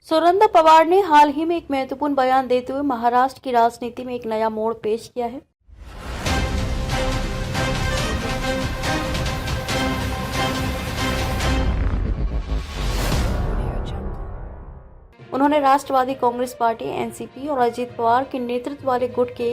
सुनंदा पवार ने हाल ही में एक महत्वपूर्ण बयान देते हुए महाराष्ट्र की राजनीति में एक नया मोड़ पेश किया है। उन्होंने राष्ट्रवादी कांग्रेस पार्टी एनसीपी और अजीत पवार के नेतृत्व वाले गुट के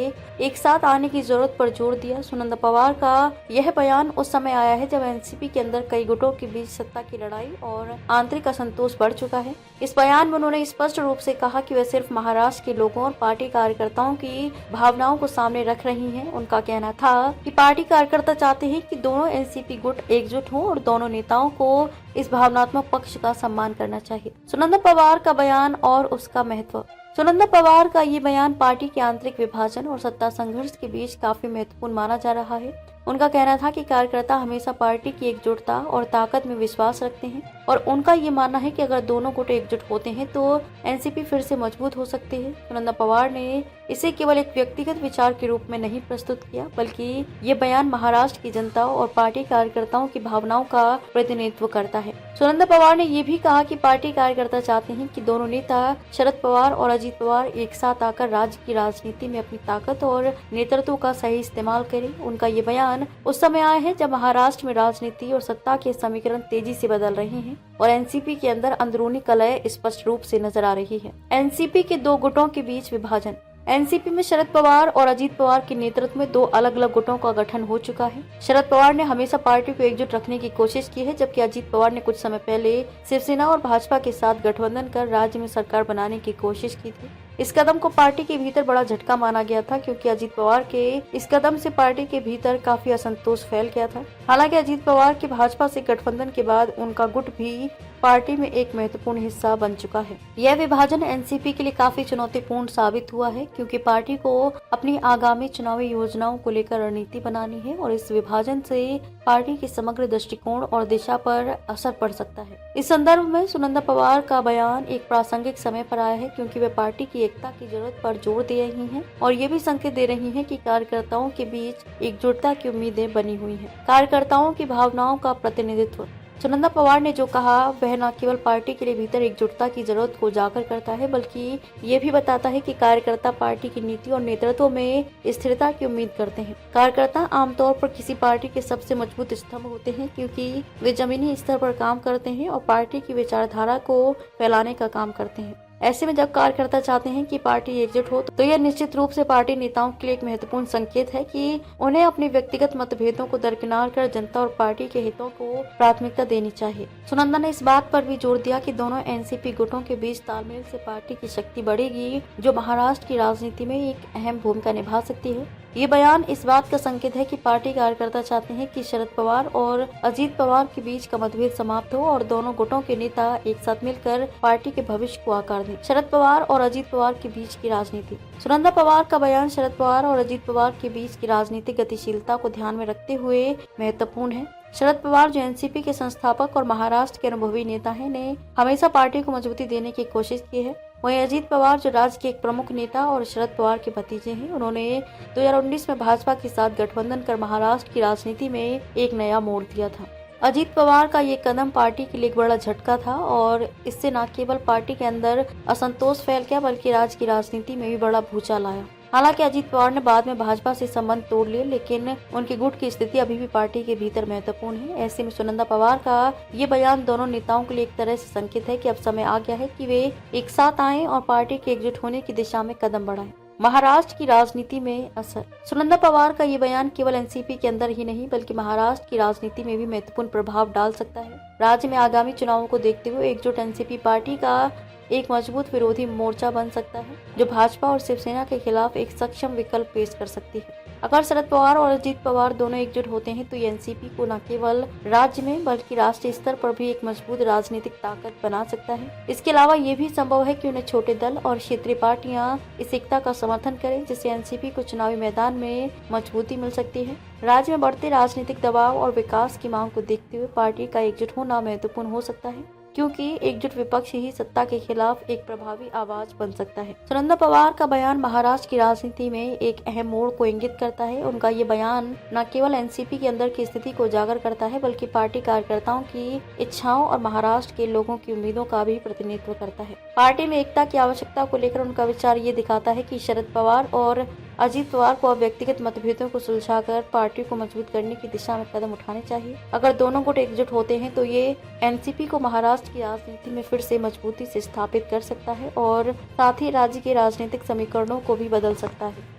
एक साथ आने की जरूरत पर जोर दिया। सुनंदा पवार का यह बयान उस समय आया है जब एनसीपी के अंदर कई गुटों के बीच सत्ता की लड़ाई और आंतरिक असंतोष बढ़ चुका है। इस बयान में उन्होंने स्पष्ट रूप से कहा कि वे सिर्फ महाराष्ट्र के लोगों और पार्टी कार्यकर्ताओं की भावनाओं को सामने रख रही हैं। उनका कहना था कि पार्टी कार्यकर्ता चाहते हैं कि दोनों एनसीपी गुट एकजुट हों और दोनों नेताओं को इस भावनात्मक पक्ष का सम्मान करना चाहिए। सुनंदा पवार का बयान और उसका महत्व। सुनंदा पवार का ये बयान पार्टी के आंतरिक विभाजन और सत्ता संघर्ष के बीच काफी महत्वपूर्ण माना जा रहा है। उनका कहना था कि कार्यकर्ता हमेशा पार्टी की एकजुटता और ताकत में विश्वास रखते हैं और उनका ये मानना है कि अगर दोनों गुट एकजुट होते हैं तो एनसीपी फिर से मजबूत हो सकती है। सुनंदा पवार ने इसे केवल एक व्यक्तिगत विचार के रूप में नहीं प्रस्तुत किया, बल्कि ये बयान महाराष्ट्र की जनता और पार्टी कार्यकर्ताओं की भावनाओं का प्रतिनिधित्व करता है। सुनंदा पवार ने ये भी कहा कि पार्टी कार्यकर्ता चाहते हैं कि दोनों नेता शरद पवार और अजीत पवार एक साथ आकर राज्य की राजनीति में अपनी ताकत और नेतृत्व का सही इस्तेमाल करें। उनका ये बयान उस समय आया है जब महाराष्ट्र में राजनीति और सत्ता के समीकरण तेजी से बदल रहे हैं और एनसीपी के अंदर अंदरूनी कलह स्पष्ट रूप से नजर आ रही है। एनसीपी के दो गुटों के बीच विभाजन। एनसीपी में शरद पवार और अजीत पवार के नेतृत्व में दो अलग अलग गुटों का गठन हो चुका है। शरद पवार ने हमेशा पार्टी को एकजुट रखने की कोशिश की है, जबकि अजीत पवार ने कुछ समय पहले शिवसेना और भाजपा के साथ गठबंधन कर राज्य में सरकार बनाने की कोशिश की थी। इस कदम को पार्टी के भीतर बड़ा झटका माना गया था, क्योंकि अजीत पवार के इस कदम से पार्टी के भीतर काफी असंतोष फैल गया था। हालांकि अजीत पवार के भाजपा से गठबंधन के बाद उनका गुट भी पार्टी में एक महत्वपूर्ण हिस्सा बन चुका है। यह विभाजन एनसीपी के लिए काफी चुनौतीपूर्ण साबित हुआ है, क्योंकि पार्टी को अपनी आगामी चुनावी योजनाओं को लेकर रणनीति बनानी है और इस विभाजन से पार्टी के समग्र दृष्टिकोण और दिशा पर असर पड़ सकता है। इस संदर्भ में सुनंदा पवार का बयान एक प्रासंगिक समय पर आया है, क्योंकि वे पार्टी की एकता की जरूरत पर जोर दे रही हैं और ये भी संकेत दे रही हैं कि कार्यकर्ताओं के बीच एकजुटता की उम्मीदें बनी हुई हैं। कार्यकर्ताओं की भावनाओं का प्रतिनिधित्व। सुनंदा पवार ने जो कहा वह न केवल पार्टी के लिए भीतर एकजुटता की जरूरत को उजागर करता है, बल्कि ये भी बताता है कि कार्यकर्ता पार्टी की नीति और नेतृत्व में स्थिरता की उम्मीद करते हैं। कार्यकर्ता आमतौर पर किसी पार्टी के सबसे मजबूत स्तंभ होते हैं, क्योंकि वे जमीनी स्तर पर काम करते हैं और पार्टी की विचारधारा को फैलाने का काम करते हैं। ऐसे में जब कार्यकर्ता चाहते हैं कि पार्टी एकजुट हो, तो यह निश्चित रूप से पार्टी नेताओं के लिए एक महत्वपूर्ण संकेत है कि उन्हें अपने व्यक्तिगत मतभेदों को दरकिनार कर जनता और पार्टी के हितों को प्राथमिकता देनी चाहिए। सुनंदा ने इस बात पर भी जोर दिया कि दोनों एनसीपी गुटों के बीच तालमेल से पार्टी की शक्ति बढ़ेगी, जो महाराष्ट्र की राजनीति में एक अहम भूमिका निभा सकती है। ये बयान इस बात का संकेत है कि पार्टी कार्यकर्ता चाहते हैं कि शरद पवार और अजीत पवार के बीच का मतभेद समाप्त हो और दोनों गुटों के नेता एक साथ मिलकर पार्टी के भविष्य को आकार दें। शरद पवार और अजीत पवार के बीच की राजनीति। सुनंदा पवार का बयान शरद पवार और अजीत पवार के बीच की राजनीतिक गतिशीलता को ध्यान में रखते हुए महत्वपूर्ण है। शरद पवार, जो एनसीपी के संस्थापक और महाराष्ट्र के अनुभवी नेता हैं, ने हमेशा पार्टी को मजबूती देने की कोशिश की है। वहीं अजीत पवार, जो राज्य के एक प्रमुख नेता और शरद पवार के भतीजे हैं, उन्होंने 2019 में भाजपा के साथ गठबंधन कर महाराष्ट्र की राजनीति में एक नया मोड़ दिया था। अजीत पवार का ये कदम पार्टी के लिए एक बड़ा झटका था और इससे न केवल पार्टी के अंदर असंतोष फैल गया, बल्कि राज्य की राजनीति में भी बड़ा भूचाल आया। हालांकि अजीत पवार ने बाद में भाजपा से संबंध तोड़ लिए, लेकिन उनके गुट की स्थिति अभी भी पार्टी के भीतर महत्वपूर्ण है। ऐसे में सुनंदा पवार का ये बयान दोनों नेताओं के लिए एक तरह से संकेत है कि अब समय आ गया है कि वे एक साथ आएं और पार्टी के एकजुट होने की दिशा में कदम बढ़ाएं। महाराष्ट्र की राजनीति में असर। सुनंदा पवार का ये बयान केवल एनसीपी के अंदर ही नहीं, बल्कि महाराष्ट्र की राजनीति में भी महत्वपूर्ण प्रभाव डाल सकता है। राज्य में आगामी चुनावों को देखते हुए एकजुट एनसीपी पार्टी का एक मजबूत विरोधी मोर्चा बन सकता है, जो भाजपा और शिवसेना के खिलाफ एक सक्षम विकल्प पेश कर सकती है। अगर शरद पवार और अजीत पवार दोनों एकजुट होते हैं तो ये एनसीपी को न केवल राज्य में बल्कि राष्ट्रीय स्तर पर भी एक मजबूत राजनीतिक ताकत बना सकता है। इसके अलावा ये भी संभव है कि उन्हें छोटे दल और क्षेत्रीय पार्टियां इस एकता का समर्थन करें, जिससे एनसीपी को चुनावी मैदान में मजबूती मिल सकती है। राज्य में बढ़ते राजनीतिक दबाव और विकास की मांग को देखते हुए पार्टी का एकजुट होना महत्वपूर्ण हो सकता है। क्योंकि एकजुट विपक्ष ही सत्ता के खिलाफ एक प्रभावी आवाज बन सकता है। सुनंदा पवार का बयान महाराष्ट्र की राजनीति में एक अहम मोड़ को इंगित करता है। उनका ये बयान न केवल एनसीपी के अंदर की स्थिति को उजागर करता है, बल्कि पार्टी कार्यकर्ताओं की इच्छाओं और महाराष्ट्र के लोगों की उम्मीदों का भी प्रतिनिधित्व करता है। पार्टी में एकता की आवश्यकता को लेकर उनका विचार ये दिखाता है कि शरद पवार और अजीत पवार को अब व्यक्तिगत मतभेदों को सुलझाकर पार्टी को मजबूत करने की दिशा में कदम उठाने चाहिए। अगर दोनों गुट एकजुट होते हैं तो ये एनसीपी को महाराष्ट्र की राजनीति में फिर से मजबूती से स्थापित कर सकता है और साथ ही राज्य के राजनीतिक समीकरणों को भी बदल सकता है।